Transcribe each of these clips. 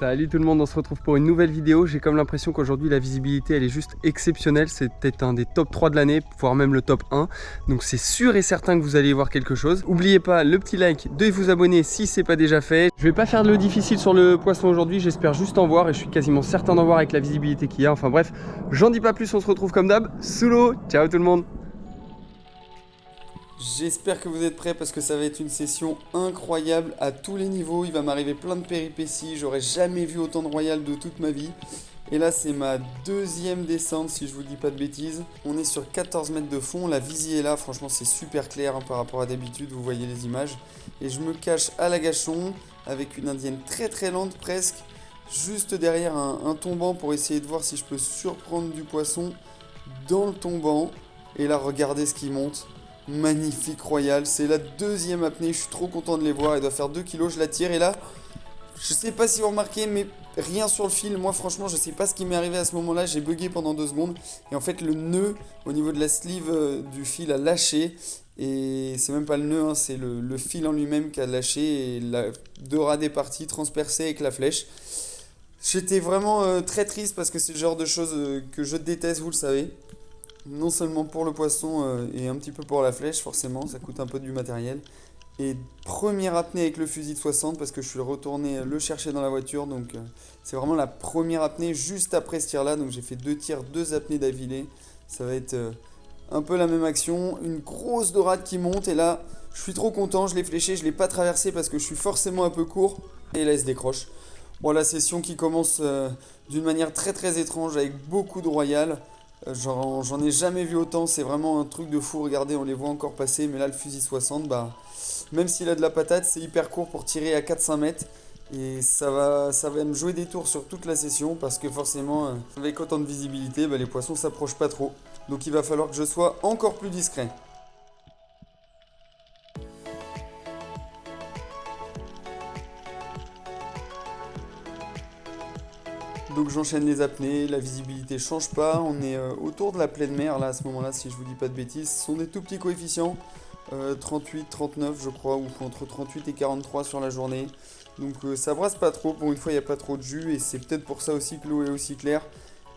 Salut tout le monde, on se retrouve pour une nouvelle vidéo. J'ai comme l'impression qu'aujourd'hui la visibilité elle est juste exceptionnelle. C'est peut-être un des top 3 de l'année, voire même le top 1. Donc c'est sûr et certain que vous allez y voir quelque chose. N'oubliez pas le petit like, de vous abonner si c'est pas déjà fait. Je vais pas faire de l'eau difficile sur le poisson aujourd'hui, j'espère juste en voir et je suis quasiment certain d'en voir avec la visibilité qu'il y a. Enfin bref, j'en dis pas plus, on se retrouve comme d'hab sous l'eau. Ciao tout le monde. J'espère que vous êtes prêts parce que ça va être une session incroyable à tous les niveaux. Il va m'arriver plein de péripéties. J'aurais jamais vu autant de royales de toute ma vie. Et là, c'est ma deuxième descente, si je vous dis pas de bêtises. On est sur 14 mètres de fond. La visie est là. Franchement, c'est super clair par rapport à d'habitude. Vous voyez les images. Et je me cache à l'agachon avec une indienne très très lente presque. Juste derrière un tombant pour essayer de voir si je peux surprendre du poisson dans le tombant. Et là, regardez ce qui monte. Magnifique royale, c'est la deuxième apnée, je suis trop content de les voir, elle doit faire 2 kilos, je la tire et là, je sais pas si vous remarquez mais rien sur le fil, moi franchement je sais pas ce qui m'est arrivé à ce moment là, j'ai bugué pendant 2 secondes et en fait le nœud au niveau de la sleeve du fil a lâché et c'est même pas le nœud, c'est le fil en lui-même qui a lâché et la dorade est partie, transpercée avec la flèche. J'étais vraiment très triste parce que c'est le genre de choses que je déteste, vous le savez. Non seulement pour le poisson et un petit peu pour la flèche, forcément, ça coûte un peu du matériel. Et première apnée avec le fusil de 60 parce que je suis retourné le chercher dans la voiture. Donc c'est vraiment la première apnée juste après ce tir-là. Donc j'ai fait 2 tirs, 2 apnées d'affilée. Ça va être un peu la même action. Une grosse dorade qui monte et là, je suis trop content. Je l'ai fléché, je ne l'ai pas traversé parce que je suis forcément un peu court. Et là, il se décroche. Bon, la session qui commence d'une manière très très étrange avec beaucoup de royales. J'en ai jamais vu autant, c'est vraiment un truc de fou, regardez, on les voit encore passer, mais là le fusil 60, bah, même s'il a de la patate, c'est hyper court pour tirer à 4-5 mètres, et ça va me jouer des tours sur toute la session, parce que forcément, avec autant de visibilité, bah, les poissons s'approchent pas trop, donc il va falloir que je sois encore plus discret. Donc j'enchaîne les apnées, la visibilité change pas, on est autour de la pleine mer là à ce moment là si je vous dis pas de bêtises, ce sont des tout petits coefficients, 38, 39 je crois, ou entre 38 et 43 sur la journée, donc ça brasse pas trop, pour une fois il n'y a pas trop de jus et c'est peut-être pour ça aussi que l'eau est aussi claire.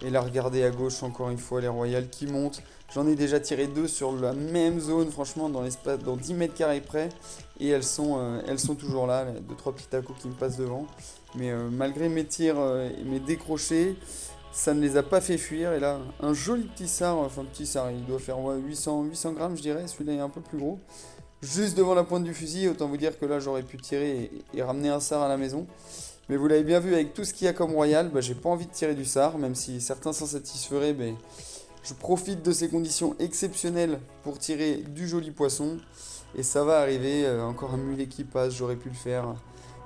Et là regardez à gauche encore une fois les royales qui montent, j'en ai déjà tiré 2 sur la même zone franchement dans l'espace, dans 10 mètres carrés près, et elles sont toujours là, 2-3 petits tacos qui me passent devant. Mais malgré mes tirs et mes décrochés, ça ne les a pas fait fuir. Et là, un joli petit sard, enfin petit sard, il doit faire 800 grammes je dirais, celui-là est un peu plus gros. Juste devant la pointe du fusil, autant vous dire que là j'aurais pu tirer et ramener un sard à la maison. Mais vous l'avez bien vu avec tout ce qu'il y a comme royal, bah, j'ai pas envie de tirer du sard, même si certains s'en satisferaient, mais je profite de ces conditions exceptionnelles pour tirer du joli poisson. Et ça va arriver, encore un mulet qui passe, j'aurais pu le faire.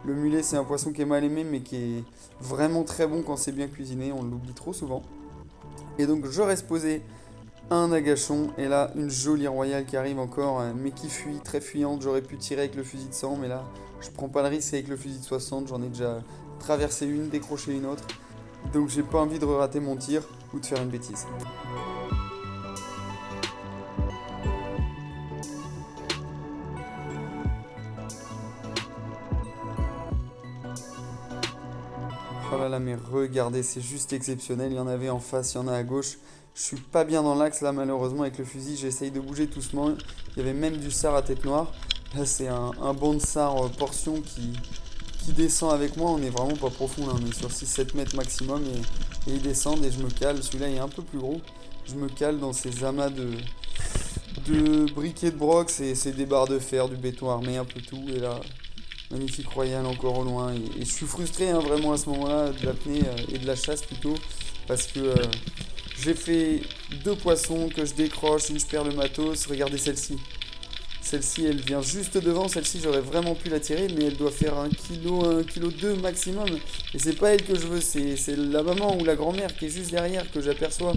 Le mulet, c'est un poisson qui est mal aimé, mais qui est vraiment très bon quand c'est bien cuisiné. On l'oublie trop souvent. Et donc, je reste posé à un agachon. Et là, une jolie royale qui arrive encore, mais qui fuit, très fuyante. J'aurais pu tirer avec le fusil de 100, mais là, je prends pas le risque avec le fusil de 60. J'en ai déjà traversé une, décroché une autre. Donc, j'ai pas envie de rater mon tir ou de faire une bêtise. Oh là là, mais regardez, c'est juste exceptionnel. Il y en avait en face, il y en a à gauche. Je suis pas bien dans l'axe là, malheureusement, avec le fusil. J'essaye de bouger doucement. Il y avait même du sard à tête noire. Là, c'est un bon de sard portion qui descend avec moi. On est vraiment pas profond là, on est sur 6-7 mètres maximum. Et ils descendent et je me cale. Celui-là est un peu plus gros. Je me cale dans ces amas de briquets de broc. C'est des barres de fer, du béton armé, un peu tout. Et là. Magnifique royale encore au loin. Et je suis frustré vraiment à ce moment-là de l'apnée et de la chasse plutôt. Parce que j'ai fait 2 poissons que je décroche, une je perds le matos. Regardez celle-ci. Celle-ci elle vient juste devant. Celle-ci j'aurais vraiment pu la tirer. Mais elle doit faire 1 kg, 1,2 kg maximum. Et c'est pas elle que je veux. C'est la maman ou la grand-mère qui est juste derrière que j'aperçois.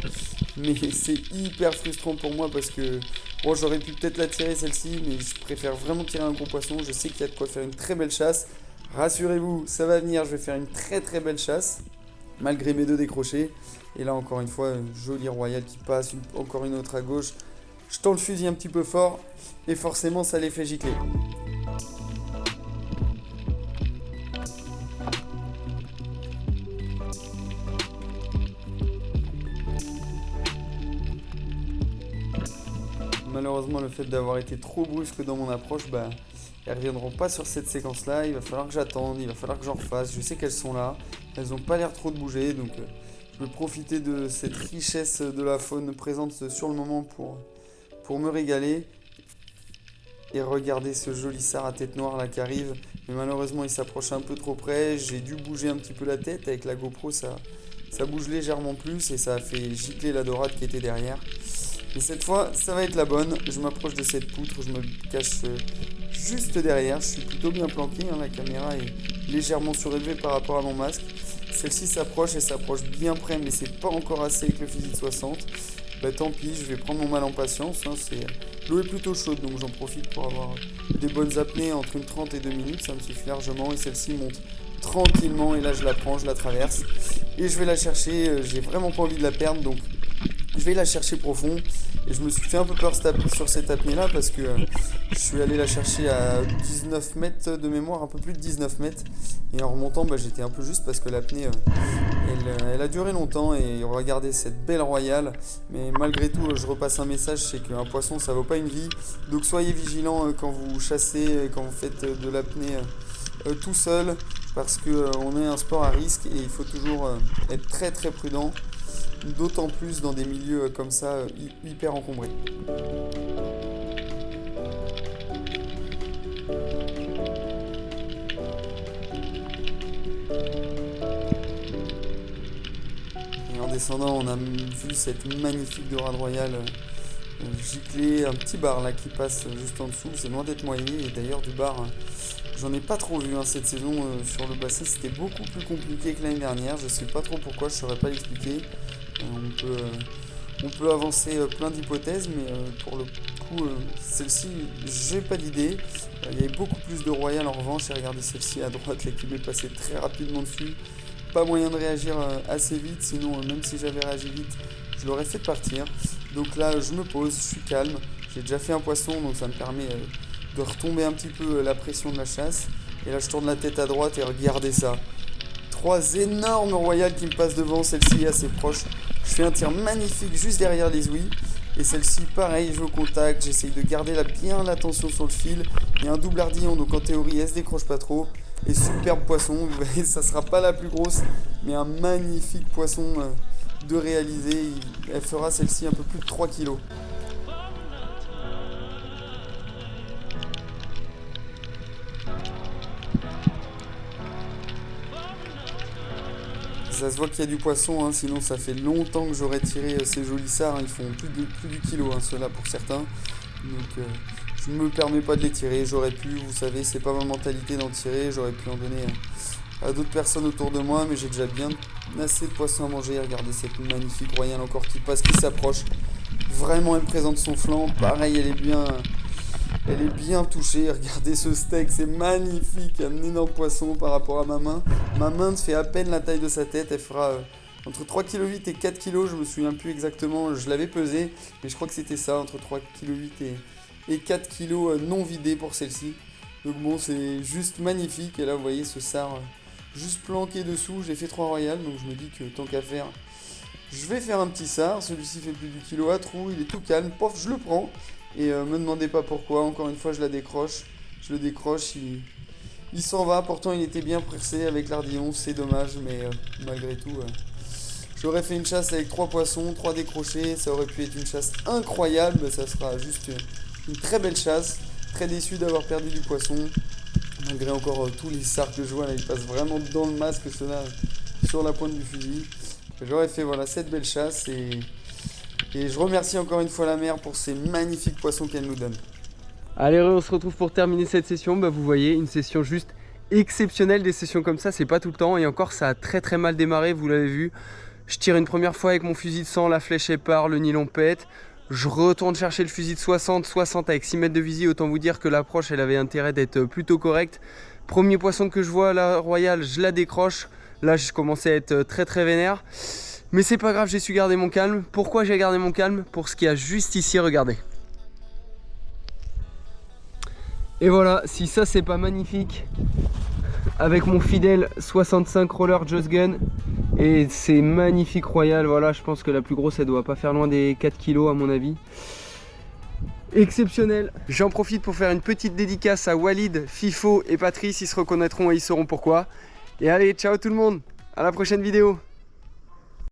Mais c'est hyper frustrant pour moi parce que bon, j'aurais pu peut-être la tirer celle-ci, mais je préfère vraiment tirer un gros poisson. Je sais qu'il y a de quoi faire une très belle chasse. Rassurez-vous, ça va venir, je vais faire une très très belle chasse, malgré mes 2 décrochés. Et là encore une fois, une jolie royale qui passe, encore une autre à gauche. Je tends le fusil un petit peu fort, et forcément ça les fait gicler. Malheureusement, le fait d'avoir été trop brusque dans mon approche, elles reviendront pas sur cette séquence-là. Il va falloir que j'attende, il va falloir que j'en refasse. Je sais qu'elles sont là, elles n'ont pas l'air trop de bouger, donc je vais profiter de cette richesse de la faune présente sur le moment pour me régaler. Et regarder ce joli sard à tête noire là qui arrive. Mais malheureusement, il s'approche un peu trop près. J'ai dû bouger un petit peu la tête. Avec la GoPro, ça bouge légèrement plus et ça a fait gicler la dorade qui était derrière. Et cette fois, ça va être la bonne. Je m'approche de cette poutre, je me cache juste derrière. Je suis plutôt bien planqué, hein. La caméra est légèrement surélevée par rapport à mon masque. Celle-ci s'approche et s'approche bien près, mais c'est pas encore assez avec le fusil de 60. Tant pis, je vais prendre mon mal en patience, hein. L'eau est plutôt chaude, donc j'en profite pour avoir des bonnes apnées entre une 30 et 2 minutes, ça me suffit largement. Et celle-ci monte tranquillement, et là je la prends, je la traverse. Et je vais la chercher, j'ai vraiment pas envie de la perdre, donc je vais la chercher profond. Et je me suis fait un peu peur sur cette apnée-là, parce que je suis allé la chercher à 19 mètres de mémoire, un peu plus de 19 mètres. Et en remontant, j'étais un peu juste, parce que l'apnée... Elle a duré longtemps et regardez cette belle royale, mais malgré tout je repasse un message, c'est qu'un poisson ça vaut pas une vie, donc soyez vigilants quand vous chassez, quand vous faites de l'apnée tout seul, parce qu'on est un sport à risque et il faut toujours être très très prudent, d'autant plus dans des milieux comme ça hyper encombrés. En descendant, on a vu cette magnifique dorade royale gicler, un petit bar là qui passe juste en dessous, c'est loin d'être moyen. Et d'ailleurs du bar, j'en ai pas trop vu cette saison sur le bassin, c'était beaucoup plus compliqué que l'année dernière, je sais pas trop pourquoi, je saurais pas l'expliquer. On peut avancer plein d'hypothèses, mais pour le coup celle-ci j'ai pas d'idée. Il y avait beaucoup plus de royales en revanche, et regardez celle-ci à droite là, qui m'est passée très rapidement dessus. Pas moyen de réagir assez vite, sinon même si j'avais réagi vite, je l'aurais fait partir. Donc là je me pose, je suis calme, j'ai déjà fait un poisson, donc ça me permet de retomber un petit peu la pression de la chasse. Et là je tourne la tête à droite et regardez ça. 3 énormes royales qui me passent devant, celle-ci est assez proche. Je fais un tir magnifique juste derrière les ouïes. Et celle-ci pareil, je vais au contact, j'essaye de garder bien l'attention sur le fil. Il y a un double ardillon, donc en théorie elle se décroche pas trop. Et superbe poisson, vous voyez, ça sera pas la plus grosse, mais un magnifique poisson de réaliser. Elle fera celle-ci un peu plus de 3 kg. Ça se voit qu'il y a du poisson, hein, sinon ça fait longtemps que j'aurais tiré ces jolis sards, hein, ils font plus du kilo, hein, ceux-là pour certains. Donc je ne me permets pas de les tirer, j'aurais pu, vous savez, c'est pas ma mentalité d'en tirer, j'aurais pu en donner à d'autres personnes autour de moi, mais j'ai déjà bien assez de poissons à manger. Regardez cette magnifique royale encore qui passe, qui s'approche. Vraiment elle présente son flanc, pareil elle est bien touchée. Regardez ce steak, c'est magnifique, un énorme poisson par rapport à ma main. Ma main fait à peine la taille de sa tête, elle fera entre 3,8 kg et 4 kg, je me souviens plus exactement, je l'avais pesé, mais je crois que c'était ça, entre 3,8 kg et 4 kg non vidé pour celle-ci. Donc bon, c'est juste magnifique. Et là vous voyez ce sard juste planqué dessous. J'ai fait 3 royales, donc je me dis que tant qu'à faire, je vais faire un petit sard. Celui-ci fait plus du kilo à trou, il est tout calme, pof, je le prends. Et me demandez pas pourquoi, encore une fois je la décroche. Je le décroche, il s'en va, pourtant il était bien pressé avec l'ardillon, c'est dommage, mais malgré tout, j'aurais fait une chasse avec 3 poissons, 3 décrochés, ça aurait pu être une chasse incroyable, ça sera juste une très belle chasse. Très déçu d'avoir perdu du poisson, malgré encore tous les sards que je vois là, ils passent vraiment dans le masque, ceux-là sur la pointe du fusil. J'aurais fait voilà cette belle chasse et je remercie encore une fois la mer pour ces magnifiques poissons qu'elle nous donne. Allez, on se retrouve pour terminer cette session. Vous voyez, une session juste exceptionnelle. Des sessions comme ça, c'est pas tout le temps. Et encore, ça a très mal démarré, vous l'avez vu. Je tire une première fois avec mon fusil de 100, la flèche est part, le nylon pète. Je retourne chercher le fusil de 60 avec 6 mètres de visie. Autant vous dire que l'approche, elle avait intérêt d'être plutôt correcte. Premier poisson que je vois, la royale, je la décroche. Là, je commençais à être très vénère. Mais c'est pas grave, j'ai su garder mon calme. Pourquoi j'ai gardé mon calme? Pour ce qu'il y a juste ici, regardez. Et voilà, si ça c'est pas magnifique, avec mon fidèle 65 roller Just Gun et c'est magnifique royal, voilà, je pense que la plus grosse elle doit pas faire loin des 4 kg à mon avis. exceptionnel. J'en profite pour faire une petite dédicace à Walid, Fifo et Patrice, ils se reconnaîtront et ils sauront pourquoi. Et allez, ciao tout le monde, à la prochaine vidéo.